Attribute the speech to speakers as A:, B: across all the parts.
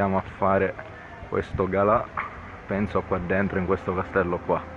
A: andiamo a fare questo galà, penso qua dentro in questo castello qua.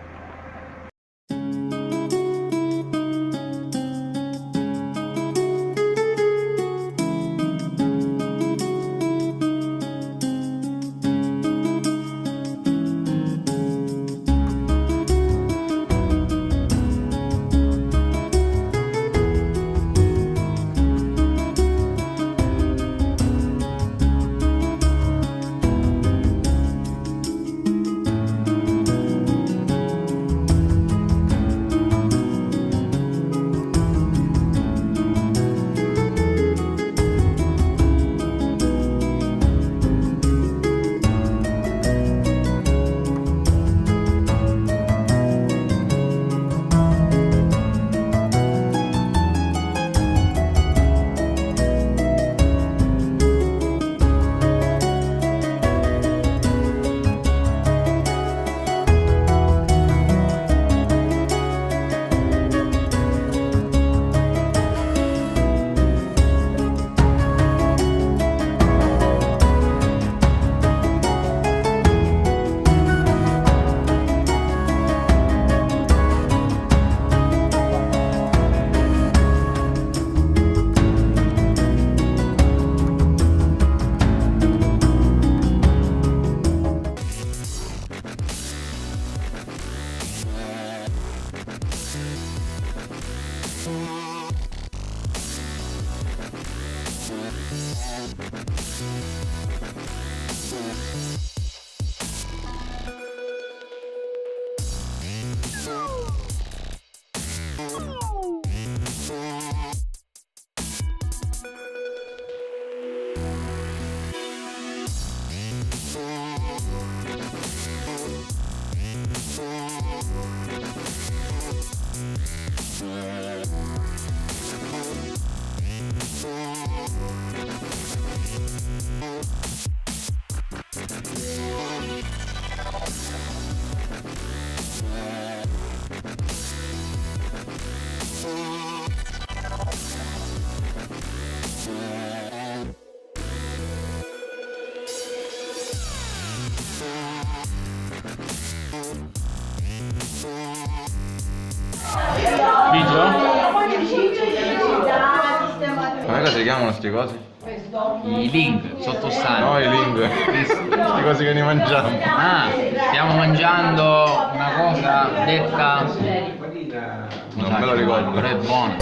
A: Come si chiamano sti cosi?
B: I ling sottostante.
A: No, i ling. Sti cosi che ne mangiamo.
B: Ah, stiamo mangiando una cosa detta.
A: Non me lo ricordo.
B: Però è buona.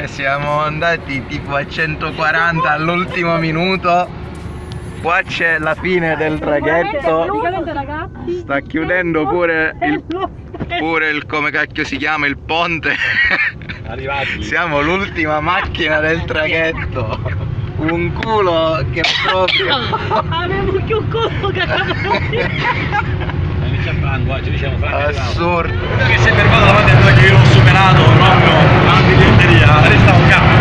A: Siamo andati tipo a 140 all'ultimo minuto. Qua c'è la fine del traghetto. Sta chiudendo pure il come cacchio si chiama, il ponte.
C: Arrivati.
A: Siamo l'ultima macchina del traghetto. Un culo che proprio
D: avevo più un colpo che
C: ci diciamo
A: assurdo.
C: Che si è fermato davanti a noi che io l'ho superato proprio, avanti di batteria, resta un capo.